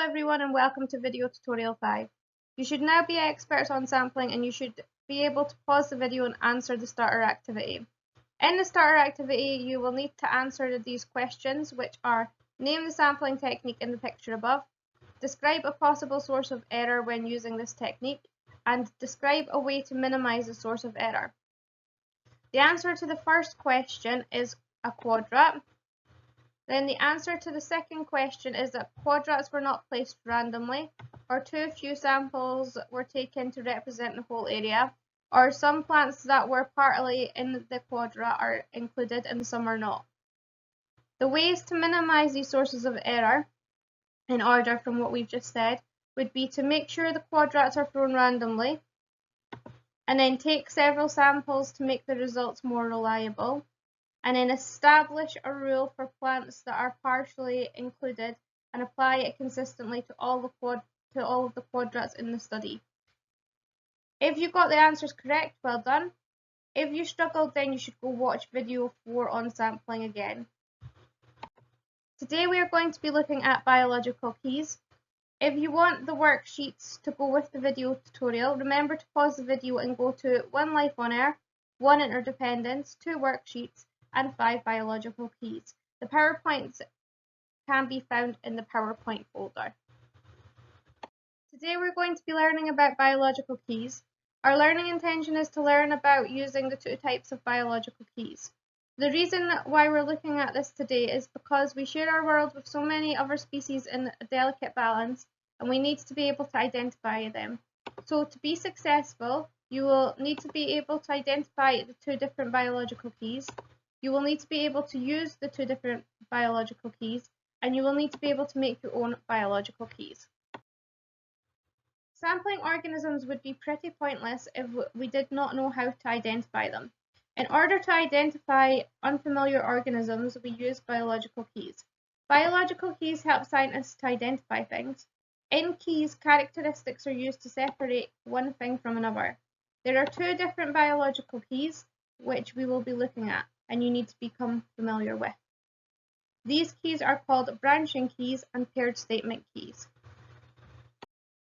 everyone and welcome to video tutorial 5. You should now be experts on sampling and you should be able to pause the video and answer the starter activity. In the starter activity you will need to answer these questions, which are: name the sampling technique in the picture above, describe a possible source of error when using this technique, and describe a way to minimize the source of error. The answer to the first question is a quadrat. Then the answer to the second question is that quadrats were not placed randomly, or too few samples were taken to represent the whole area, or some plants that were partly in the quadrat are included and some are not. The ways to minimize these sources of error, in order from what we've just said, would be to make sure the quadrats are thrown randomly, and then take several samples to make the results more reliable, and then establish a rule for plants that are partially included and apply it consistently to all of the quadrats in the study. If you got the answers correct, well done. If you struggled, then you should go watch video 4 on sampling again. Today we are going to be looking at biological keys. If you want the worksheets to go with the video tutorial, remember to pause the video and go to 1 life on earth, 1 interdependence, 2 worksheets, and 5 biological keys. The PowerPoints can be found in the PowerPoint folder. Today we're going to be learning about biological keys. Our learning intention is to learn about using the 2 types of biological keys. The reason why we're looking at this today is because we share our world with so many other species in a delicate balance, and we need to be able to identify them. So to be successful, you will need to be able to identify the 2 different biological keys. You will need to be able to use the 2 different biological keys, and you will need to be able to make your own biological keys. Sampling organisms would be pretty pointless if we did not know how to identify them. In order to identify unfamiliar organisms, we use biological keys. Biological keys help scientists to identify things. In keys, characteristics are used to separate one thing from another. There are 2 different biological keys which we will be looking at, and you need to become familiar with. These keys are called branching keys and paired statement keys.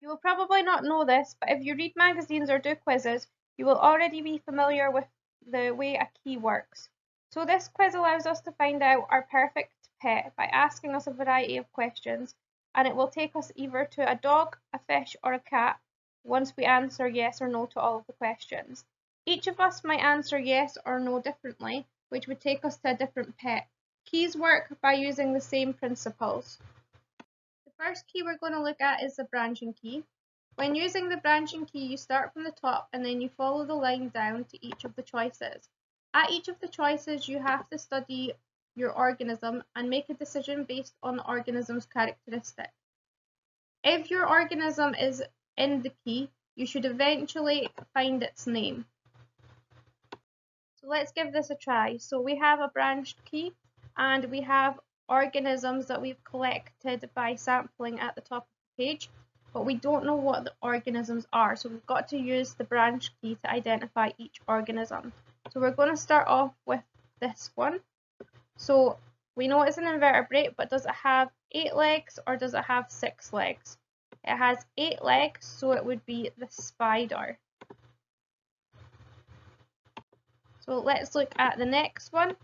You will probably not know this, but if you read magazines or do quizzes, you will already be familiar with the way a key works. So this quiz allows us to find out our perfect pet by asking us a variety of questions, and it will take us either to a dog, a fish, or a cat once we answer yes or no to all of the questions. Each of us might answer yes or no differently, which would take us to a different pet. Keys work by using the same principles. The first key we're going to look at is the branching key. When using the branching key, you start from the top and then you follow the line down to each of the choices. At each of the choices, you have to study your organism and make a decision based on the organism's characteristic. If your organism is in the key, you should eventually find its name. So let's give this a try. So we have a branched key and we have organisms that we've collected by sampling at the top of the page, but we don't know what the organisms are, so we've got to use the branch key to identify each organism. So we're going to start off with this one. So we know it's an invertebrate, but does it have 8 legs or does it have 6 legs? It has 8 legs, so it would be the spider. So let's look at the next one.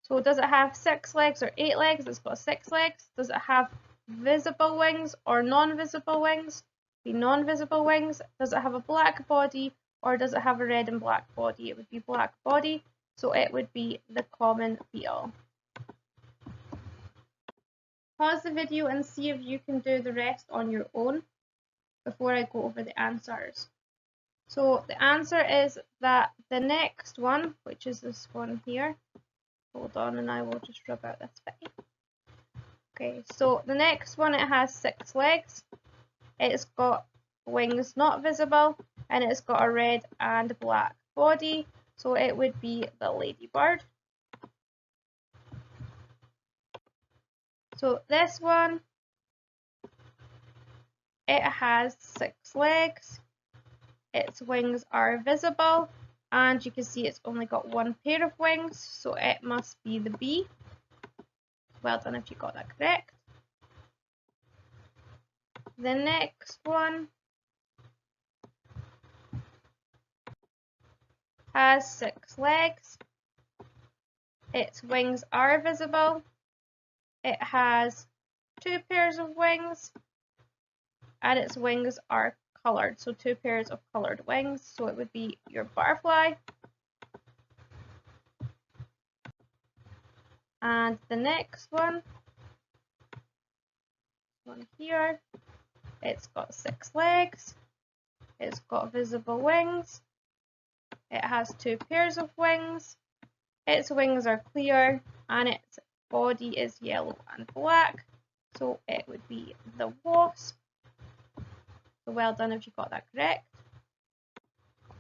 So does it have 6 legs or 8 legs? It's got 6 legs. Does it have visible wings or non-visible wings? Be non-visible wings. Does it have a black body or does it have a red and black body? It would be black body, so it would be the common beetle. Pause the video and see if you can do the rest on your own before I go over the answers. So the answer is that the next one, which is this one here, hold on and I will just rub out this bit. Okay, so the next one, it has 6 legs, it's got wings not visible, and it's got a red and black body, so it would be the ladybird. So this one, it has 6 legs, its wings are visible, and you can see it's only got 1 pair of wings, so it must be the bee. Well done if you got that correct. The next one has 6 legs. Its wings are visible. It has 2 pairs of wings, and its wings are coloured, so 2 pairs of coloured wings, so it would be your butterfly. And the next one here, it's got 6 legs, it's got visible wings, it has 2 pairs of wings, its wings are clear, and its body is yellow and black, so it would be the wasp. So well done if you got that correct.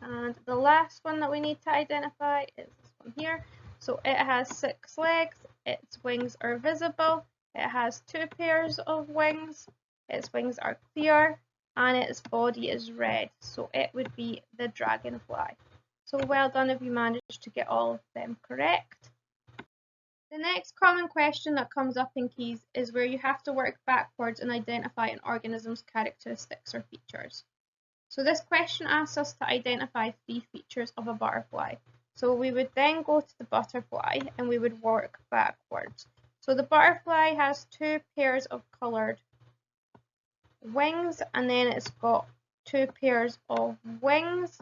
And the last one that we need to identify is this one here. So it has 6 legs, its wings are visible, it has 2 pairs of wings, its wings are clear, and its body is red, so it would be the dragonfly. So well done if you managed to get all of them correct. The next common question that comes up in keys is where you have to work backwards and identify an organism's characteristics or features. So this question asks us to identify 3 features of a butterfly. So we would then go to the butterfly and we would work backwards. So the butterfly has 2 pairs of coloured wings, and then it's got 2 pairs of wings,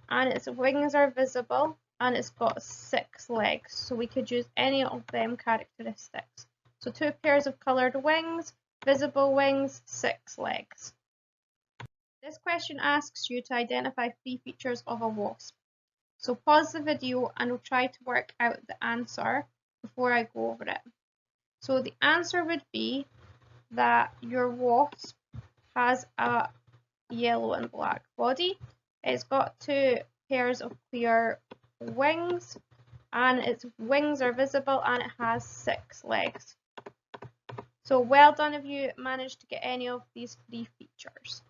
and its wings are visible, and it's got 6 legs, so we could use any of them characteristics. So 2 pairs of coloured wings, visible wings, 6 legs. This question asks you to identify 3 features of a wasp. So pause the video and we'll try to work out the answer before I go over it. So the answer would be that your wasp has a yellow and black body. It's got 2 pairs of clear wings, and its wings are visible, and it has 6 legs. So well done if you managed to get any of these 3 features.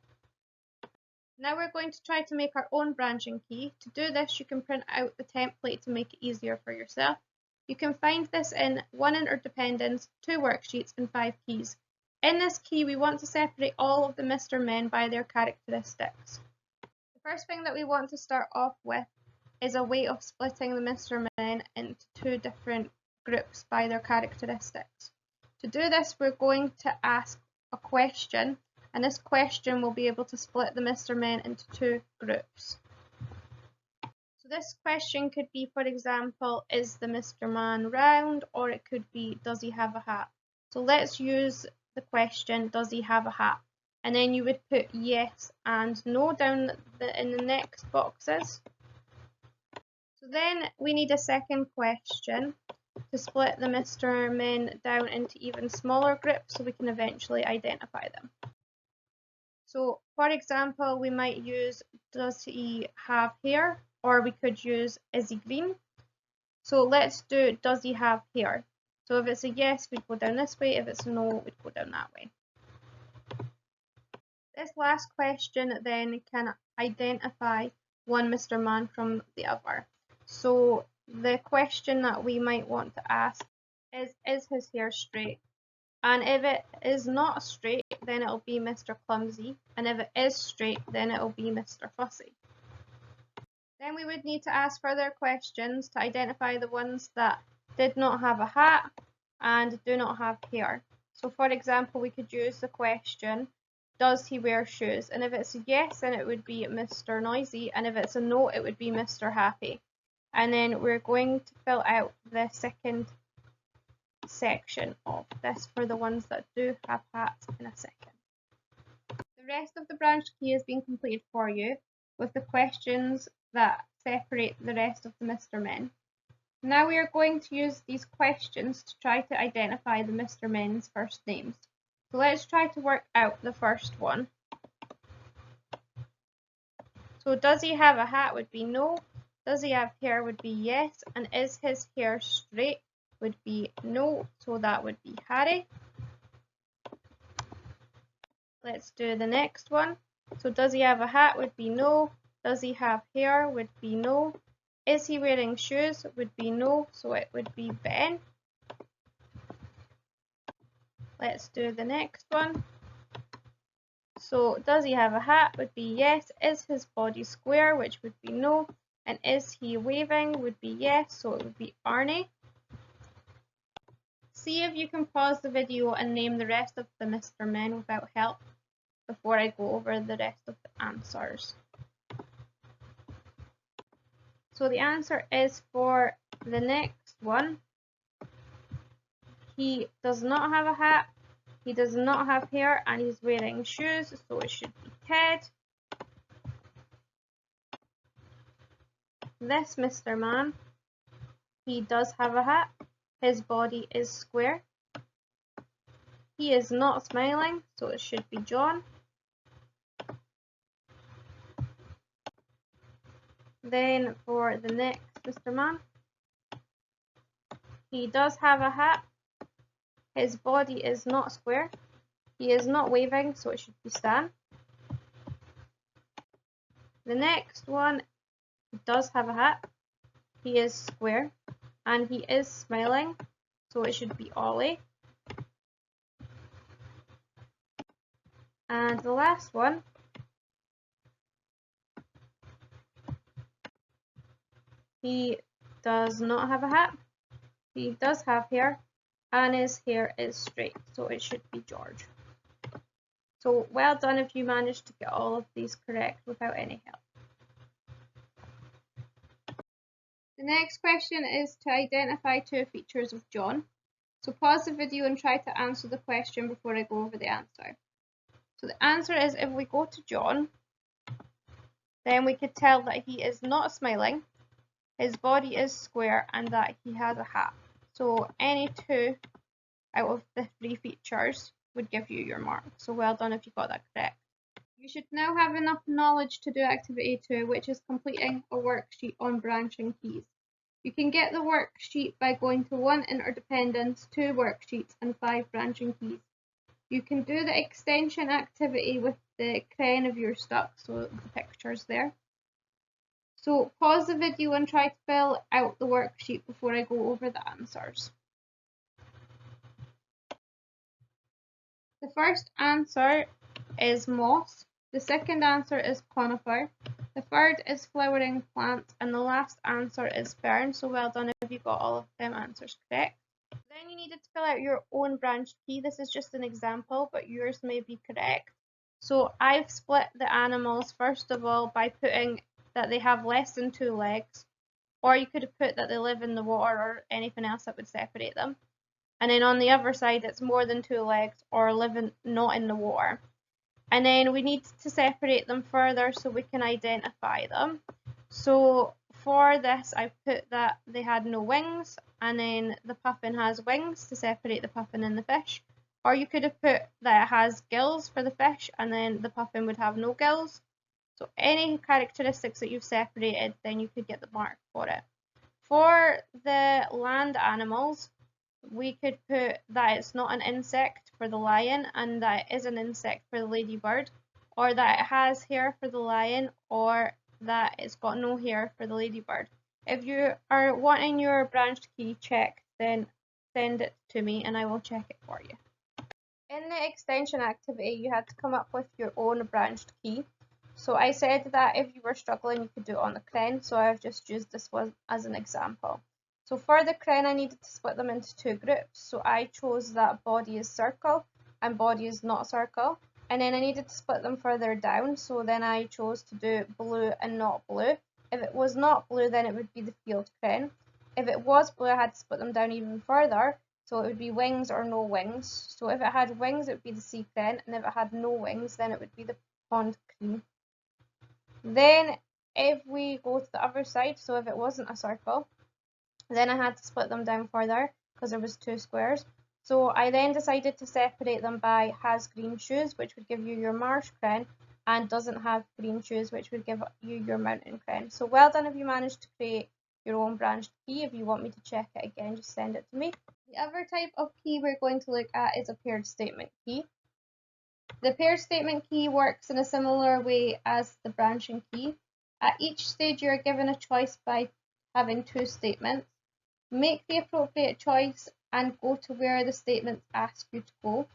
Now we're going to try to make our own branching key. To do this, you can print out the template to make it easier for yourself. You can find this in 1 Interdependence, 2 worksheets and 5 keys. In this key, we want to separate all of the Mr. Men by their characteristics. The first thing that we want to start off with is a way of splitting the Mr. Men into 2 different groups by their characteristics. To do this, we're going to ask a question, and this question will be able to split the Mr. Men into 2 groups. So this question could be, for example, is the Mr. Man round, or it could be, does he have a hat? So let's use the question, does he have a hat? And then you would put yes and no down in the next boxes. So then we need a second question to split the Mr. Men down into even smaller groups so we can eventually identify them. So for example, we might use, does he have hair? Or we could use, is he green? So let's do, does he have hair? So if it's a yes, we'd go down this way. If it's a no, we'd go down that way. This last question then can identify one Mr. Man from the other. So the question that we might want to ask is his hair straight? And if it is not straight, then it'll be Mr. Clumsy. And if it is straight, then it'll be Mr. Fussy. Then we would need to ask further questions to identify the ones that did not have a hat and do not have hair. So for example, we could use the question, does he wear shoes? And if it's a yes, then it would be Mr. Noisy. And if it's a no, it would be Mr. Happy. And then we're going to fill out the second section of this for the ones that do have hats in a second. The rest of the branch key has been completed for you with the questions that separate the rest of the Mr. Men. Now we are going to use these questions to try to identify the Mr. Men's first names. So let's try to work out the first one. So does he have a hat would be no, does he have hair would be yes, and is his hair straight would be no, so that would be Harry. Let's do the next one. So does he have a hat would be no, does he have hair would be no, is he wearing shoes would be no, so it would be Ben. Let's do the next one. So does he have a hat would be yes. Is his body square, which would be no. And is he waving would be yes, so it would be Arnie. See if you can pause the video and name the rest of the Mr. Men without help before I go over the rest of the answers. So the answer is for the next one. He does not have a hat, he does not have hair, and he's wearing shoes, so it should be Ted. This Mr. Man, he does have a hat, his body is square. He is not smiling, so it should be John. Then for the next Mr. Man, he does have a hat, his body is not square. He is not waving, so it should be Stan. The next one does have a hat, he is square, and he is smiling, so it should be Ollie. And the last one, he does not have a hat, he does have hair, and his hair is straight, so it should be George. So well done if you managed to get all of these correct without any help. The next question is to identify two features of John. So pause the video and try to answer the question before I go over the answer. So the answer is, if we go to John, then we could tell that he is not smiling, his body is square, and that he has a hat. So any two out of the three features would give you your mark. So well done if you got that correct. You should now have enough knowledge to do activity 2, which is completing a worksheet on branching keys. You can get the worksheet by going to 1 interdependence, 2 worksheets, and 5 branching keys. You can do the extension activity with the crayon if you're stuck, so the picture's there. So pause the video and try to fill out the worksheet before I go over the answers. The first answer is moss, the second answer is conifer, the third is flowering plant, and the last answer is fern. So well done if you got all of them answers correct. Then you needed to fill out your own branch key. This is just an example, but yours may be correct. So I've split the animals first of all by putting that they have less than 2 legs, or you could have put that they live in the water or anything else that would separate them. And then on the other side it's more than 2 legs or living not in the water. And then we need to separate them further so we can identify them. So for this I put that they had no wings, and then the puffin has wings to separate the puffin and the fish. Or you could have put that it has gills for the fish, and then the puffin would have no gills. So any characteristics that you've separated, then you could get the mark for it. For the land animals, we could put that it's not an insect for the lion, and that it is an insect for the ladybird, or that it has hair for the lion, or that it's got no hair for the ladybird. If you are wanting your branched key checked, then send it to me and I will check it for you. In the extension activity, you had to come up with your own branched key. So I said that if you were struggling, you could do it on the crayon, so I've just used this one as an example. So for the crayon, I needed to split them into 2 groups. So I chose that body is circle and body is not circle. And then I needed to split them further down. So then I chose to do blue and not blue. If it was not blue, then it would be the field crayon. If it was blue, I had to split them down even further. So it would be wings or no wings. So if it had wings, it would be the sea crayon. And if it had no wings, then it would be the pond crayon. Then if we go to the other side, so if it wasn't a circle, then I had to split them down further because there was 2 squares. So I then decided to separate them by has green shoes, which would give you your marsh crayon, and doesn't have green shoes, which would give you your mountain crayon. So well done if you managed to create your own branched key. If you want me to check it again, just send it to me. The other type of key we're going to look at is a paired statement key. The paired statement key works in a similar way as the branching key. At each stage you are given a choice by having 2 statements. Make the appropriate choice and go to where the statements ask you to go.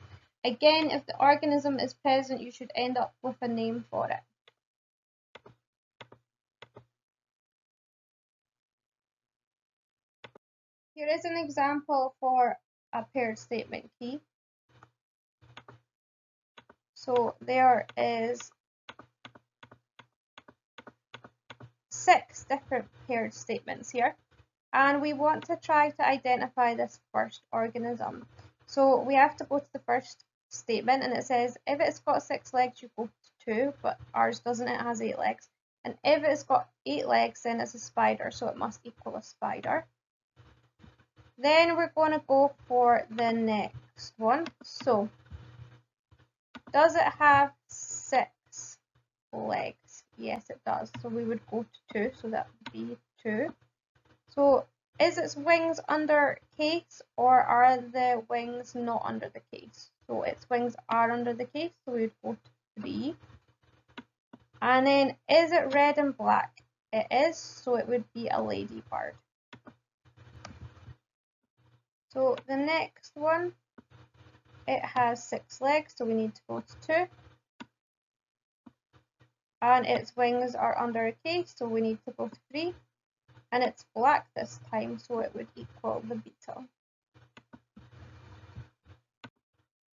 Again, if the organism is present, you should end up with a name for it. Here is an example for a paired statement key. So there is 6 different paired statements here, and we want to try to identify this first organism. So we have to go to the first statement, and it says if it's got 6 legs, you go to 2, but ours doesn't, it has 8 legs. And if it's got 8 legs, then it's a spider, so it must equal a spider. Then we're going to go for the next one. So, does it have 6 legs? Yes, it does. So we would go to 2, so that would be 2. So, is its wings under case, or are the wings not under the case? So its wings are under the case, so we would go to 3. And then, is it red and black? It is, so it would be a ladybird. So the next one, it has 6 legs, so we need to go to 2. And its wings are under a case, so we need to go to 3. And it's black this time, so it would equal the beetle.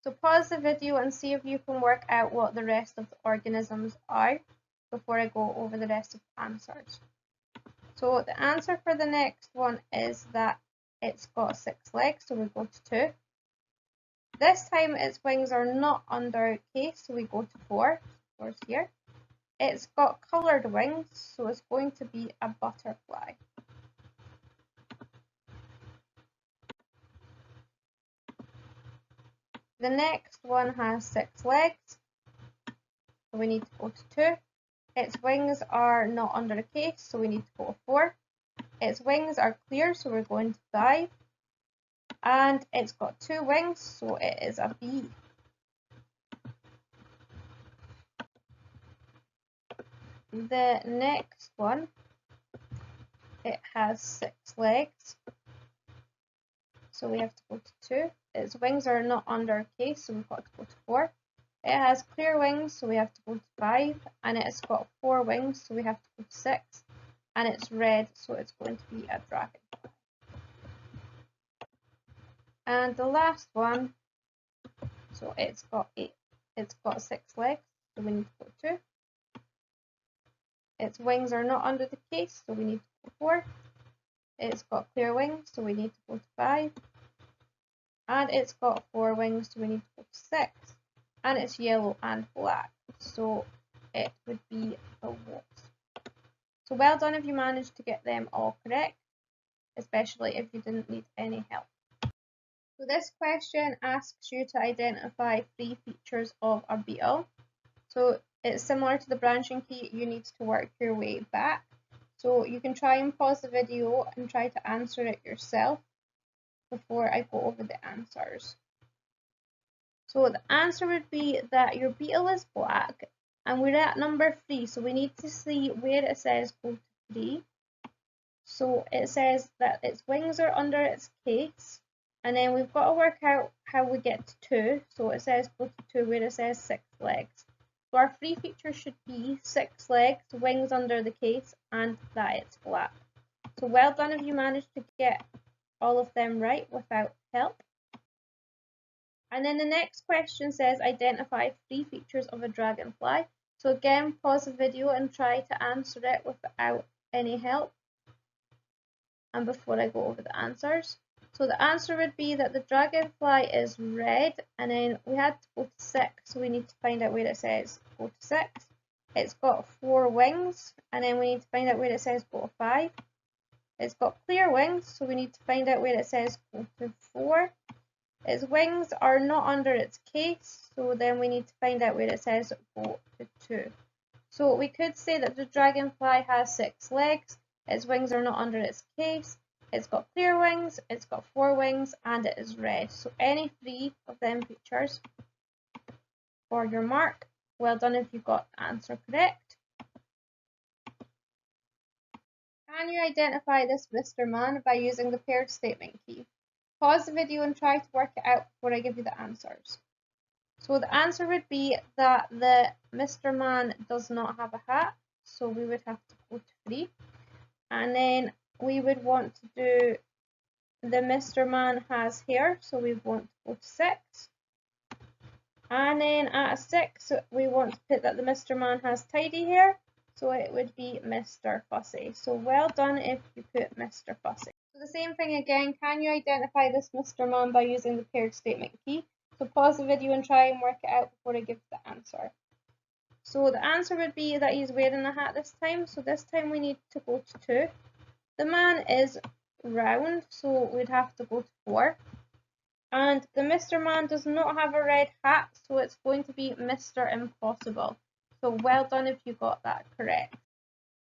So pause the video and see if you can work out what the rest of the organisms are before I go over the rest of the answers. So the answer for the next one is that it's got 6 legs, so we go to 2. This time its wings are not under case, so we go to 4. 4 is here. It's got coloured wings, so it's going to be a butterfly. The next one has 6 legs, so we need to go to 2. Its wings are not under a case, so we need to go to 4. Its wings are clear, so we're going to 5. And it's got 2 wings, so it is a bee. The next one, it has 6 legs, so we have to go to 2. Its wings are not under a case, so we've got to go to 4. It has clear wings, so we have to go to 5. And it's got 4 wings, so we have to go to 6. And it's red, so it's going to be a dragon. And the last one, so it's got 6 legs, so we need to go to 2. Its wings are not under the case, so we need to go to 4. It's got clear wings, so we need to go to 5. And it's got 4 wings, so we need to go to 6. And it's yellow and black, so it would be a wasp. So well done if you managed to get them all correct, especially if you didn't need any help. So this question asks you to identify 3 features of a beetle. So it's similar to the branching key, you need to work your way back. So you can try and pause the video and try to answer it yourself before I go over the answers. So the answer would be that your beetle is black, and we're at number 3, so we need to see where it says go to 3. So it says that its wings are under its case, and then we've got to work out how we get to 2. So it says go to 2 where it says 6 legs. So our 3 features should be 6 legs, wings under the case, and that it's black. So well done if you managed to get all of them right without help. And then the next question says identify 3 features of a dragonfly. So again, pause the video and try to answer it without any help. And before I go over the answers. So the answer would be that the dragonfly is red, and then we had to go to 6, so we need to find out where it says go to 6. It's got 4 wings, and then we need to find out where it says go to 5. It's got clear wings, so we need to find out where it says go to 4. Its wings are not under its case, so then we need to find out where it says go to 2. So we could say that the dragonfly has 6 legs, its wings are not under its case, it's got clear wings, it's got 4 wings, and it is red. So any 3 of them features for your mark. Well done if you got the answer correct. Can you identify this Mr. Man by using the paired statement key? Pause the video and try to work it out before I give you the answers. So the answer would be that the Mr. Man does not have a hat, so we would have to go to 3. And then we would want to do the Mr. Man has hair, so we want to go to 6. And then at 6, we want to put that the Mr. Man has tidy hair, so it would be Mr. Fussy. So well done if you put Mr. Fussy. So the same thing again, can you identify this Mr. Man by using the paired statement key? So pause the video and try and work it out before I give the answer. So the answer would be that he's wearing a hat this time, so this time we need to go to 2. The man is round, so we'd have to go to 4. And the Mr. Man does not have a red hat, so it's going to be Mr. Impossible. So well done if you got that correct.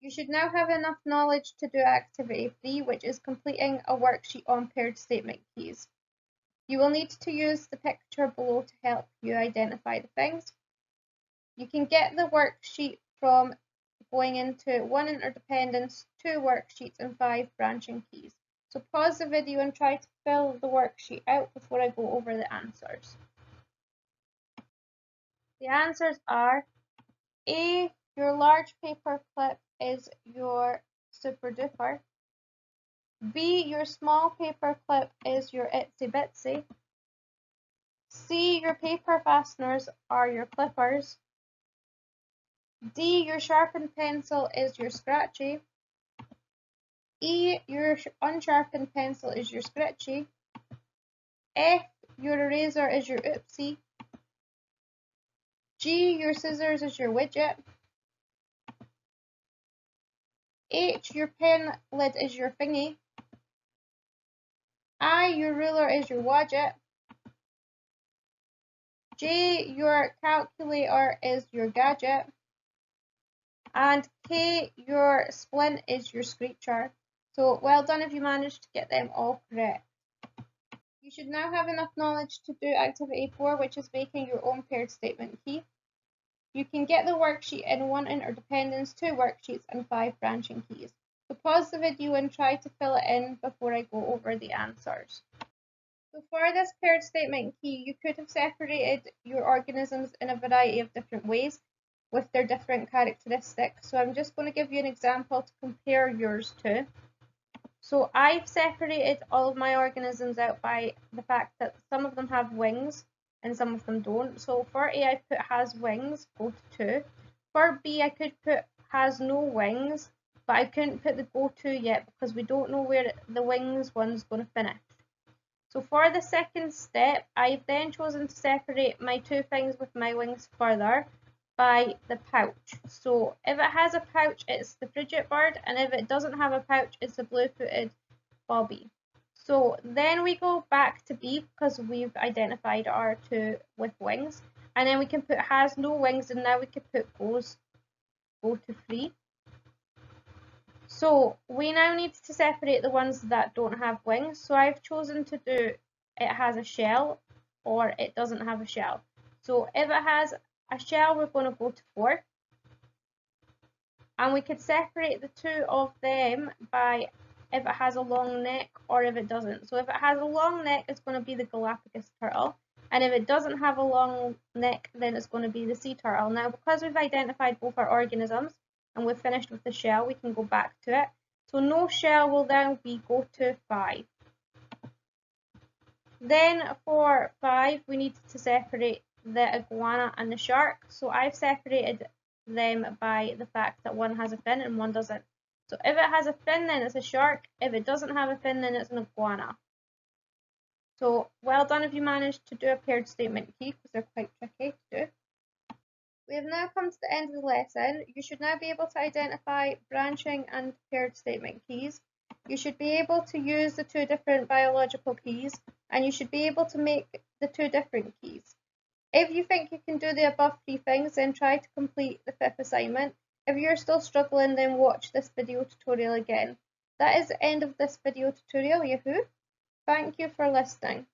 You should now have enough knowledge to do activity 3, which is completing a worksheet on paired statement keys. You will need to use the picture below to help you identify the things. You can get the worksheet from going into 1 interdependence, 2 worksheets and 5 branching keys. So pause the video and try to fill the worksheet out before I go over the answers. The answers are A, your large paper clip is your super duper. B, your small paper clip is your itsy bitsy. C, your paper fasteners are your clippers. D, your sharpened pencil is your scratchy. E, your unsharpened pencil is your scritchy. F, your eraser is your oopsie. G, your scissors is your widget. H, your pen lid is your thingy. I, your ruler is your wadget. J, your calculator is your gadget. And K, your splint is your screecher. So well done if you managed to get them all correct. You should now have enough knowledge to do activity 4, which is making your own paired statement key. You can get the worksheet in 1 interdependence, 2 worksheets and 5 branching keys. So pause the video and try to fill it in before I go over the answers. So for this paired statement key, you could have separated your organisms in a variety of different ways with their different characteristics. So I'm just going to give you an example to compare yours to. So I've separated all of my organisms out by the fact that some of them have wings and some of them don't. So for A, I put has wings, go to 2. For B, I could put has no wings, but I couldn't put the go to yet because we don't know where the wings one's going to finish. So for the second step, I've then chosen to separate my 2 things with my wings further by the pouch. So if it has a pouch, it's the frigate bird, and if it doesn't have a pouch, it's the blue-footed bobby. So then we go back to B because we've identified our 2 with wings, and then we can put has no wings, and now we can put go to 3. So we now need to separate the ones that don't have wings. So I've chosen to do it has a shell or it doesn't have a shell. So if it has a shell, we're going to go to 4. And we could separate the 2 of them by if it has a long neck or if it doesn't. So if it has a long neck, it's going to be the Galapagos turtle. And if it doesn't have a long neck, then it's going to be the sea turtle. Now, because we've identified both our organisms and we've finished with the shell, we can go back to it. So no shell will then be go to 5. Then for 5, we need to separate the iguana and the shark. So I've separated them by the fact that one has a fin and one doesn't. So if it has a fin, then it's a shark. If it doesn't have a fin, then it's an iguana. So well done if you managed to do a paired statement key, because they're quite tricky to do. We have now come to the end of the lesson. You should now be able to identify branching and paired statement keys. You should be able to use the 2 different biological keys, and you should be able to make the 2 different keys. If you think you can do the above 3 things, then try to complete the 5th assignment. If you're still struggling, then watch this video tutorial again. That is the end of this video tutorial, Yahoo! Thank you for listening.